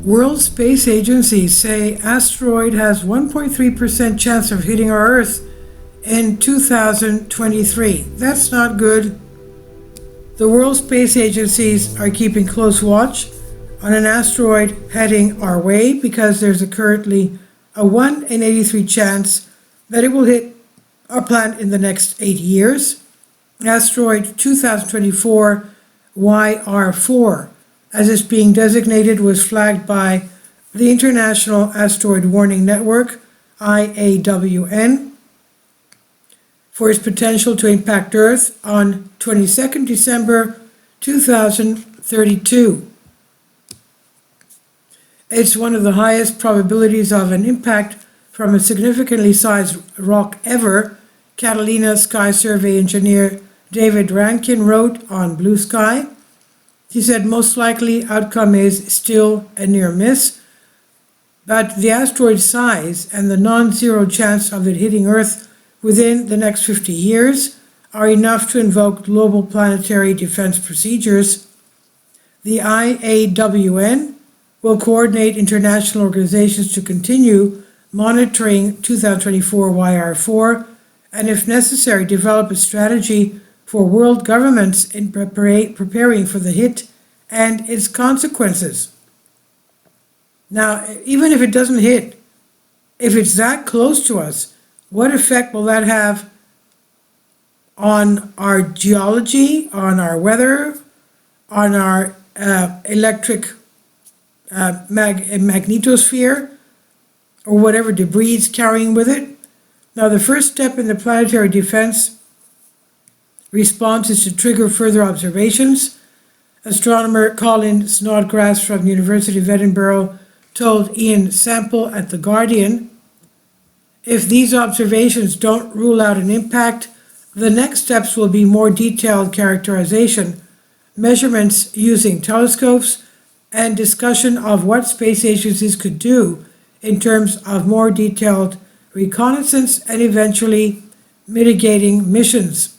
World space agencies say asteroid has 1.3% chance of hitting our Earth in 2023. That's not good. The World Space Agencies are keeping close watch on an asteroid heading our way because there's currently a 1 in 83 chance that it will hit our planet in the next 8 years. Asteroid 2024 YR4, as it's being designated, was flagged by the International Asteroid Warning Network, IAWN, for its potential to impact Earth on 22nd December 2032. It's one of the highest probabilities of an impact from a significantly sized rock ever, Catalina Sky Survey engineer David Rankin wrote on Blue Sky. He said most likely outcome is still a near miss, but the asteroid's size and the non-zero chance of it hitting Earth within the next 50 years are enough to invoke global planetary defense procedures. The IAWN will coordinate international organizations to continue monitoring 2024 YR4 and, if necessary, develop a strategy for world governments in preparing for the hit and its consequences. Now, even if it doesn't hit, if it's that close to us, what effect will that have on our geology, on our weather, on our electric magnetosphere, or whatever debris it's carrying with it? Now, the first step in the planetary defense response is to trigger further observations. Astronomer Colin Snodgrass from the University of Edinburgh told Ian Sample at The Guardian, if these observations don't rule out an impact, the next steps will be more detailed characterization, measurements using telescopes, and discussion of what space agencies could do in terms of more detailed reconnaissance and eventually mitigating missions.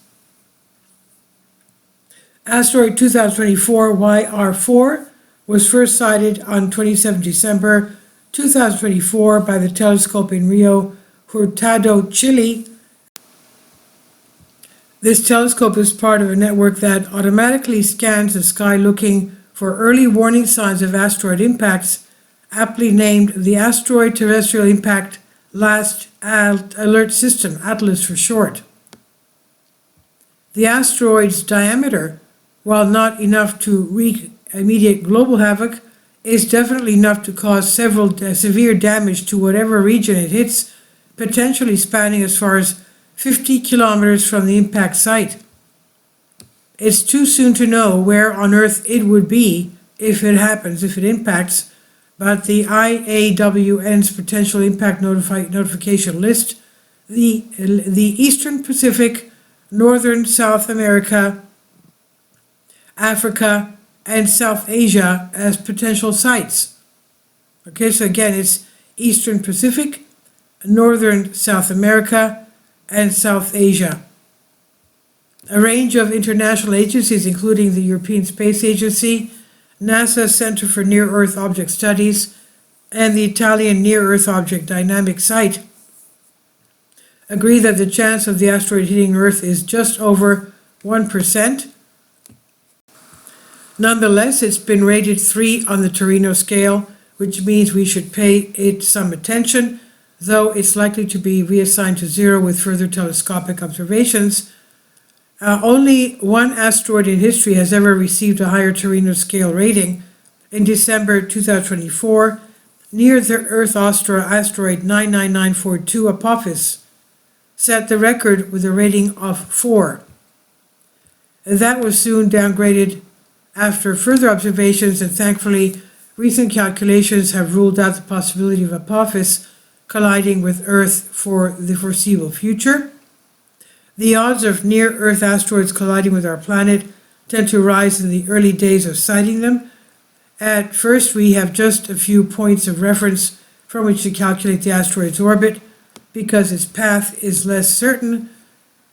Asteroid 2024 YR4 was first sighted on 27 December 2024 by the telescope in Rio Hurtado, Chile. This telescope is part of a network that automatically scans the sky looking for early warning signs of asteroid impacts, aptly named the Asteroid Terrestrial Impact Last Alert System, ATLAS for short. The asteroid's diameter, while not enough to wreak immediate global havoc, is definitely enough to cause several severe damage to whatever region it hits, potentially spanning as far as 50 kilometers from the impact site. It's too soon to know where on Earth it would be if it happens, if it impacts, but the IAWN's potential impact notification list the Eastern Pacific, Northern South America, Africa, and South Asia as potential sites. Okay, so again, it's Eastern Pacific, Northern South America, and South Asia. A range of international agencies, including the European Space Agency, NASA Center for Near-Earth Object Studies, and the Italian Near-Earth Object Dynamic Site, agree that the chance of the asteroid hitting Earth is just over 1%. Nonetheless, it's been rated 3 on the Torino scale, which means we should pay it some attention, though it's likely to be reassigned to 0 with further telescopic observations. Only one asteroid in history has ever received a higher Torino scale rating. In December 2024, near the Earth asteroid 99942 Apophis set the record with a rating of 4. That was soon downgraded after further observations, and thankfully recent calculations have ruled out the possibility of Apophis colliding with Earth for the foreseeable future. The odds of near-Earth asteroids colliding with our planet tend to rise in the early days of sighting them. At first, we have just a few points of reference from which to calculate the asteroid's orbit, because its path is less certain.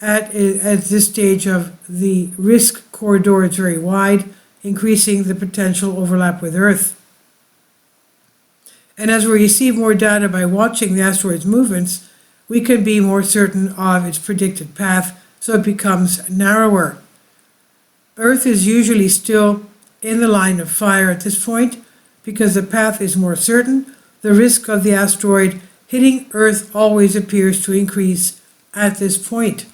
At this stage of the risk corridor is very wide, increasing the potential overlap with Earth. And as we receive more data by watching the asteroid's movements, we can be more certain of its predicted path, so it becomes narrower. Earth is usually still in the line of fire at this point. Because the path is more certain, the risk of the asteroid hitting Earth always appears to increase at this point.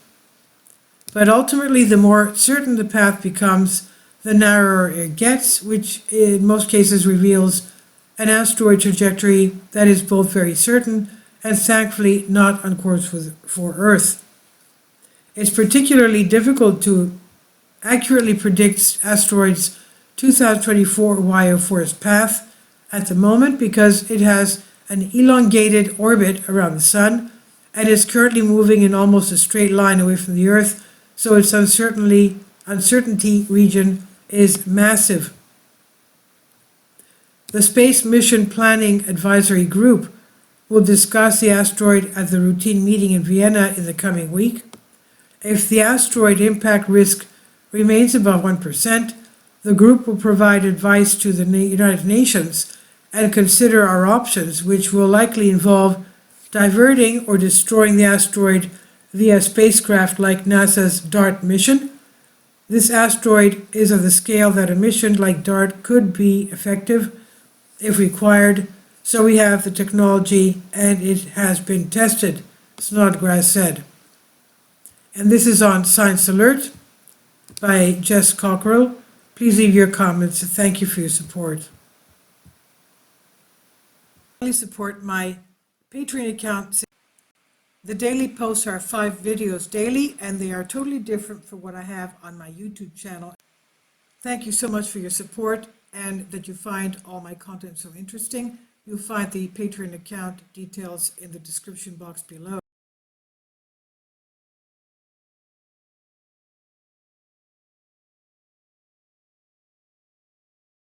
But ultimately, the more certain the path becomes, the narrower it gets, which in most cases reveals an asteroid trajectory that is both very certain and thankfully not on course for Earth. It's particularly difficult to accurately predict asteroids 2024 YO4's path at the moment because it has an elongated orbit around the Sun and is currently moving in almost a straight line away from the Earth, so its uncertainty region is massive. The Space Mission Planning Advisory Group will discuss the asteroid at the routine meeting in Vienna in the coming week. If the asteroid impact risk remains above 1%, the group will provide advice to the United Nations and consider our options, which will likely involve diverting or destroying the asteroid via spacecraft like NASA's DART mission. This asteroid is of the scale that a mission like DART could be effective if required, so we have the technology and it has been tested, Snodgrass said. And this is on Science Alert by Jess Cockrell. Please leave your comments. Thank you for your support. Please support my Patreon account. The daily posts are 5 videos daily, and they are totally different from what I have on my YouTube channel. Thank you so much for your support and that you find all my content so interesting. You'll find the Patreon account details in the description box below.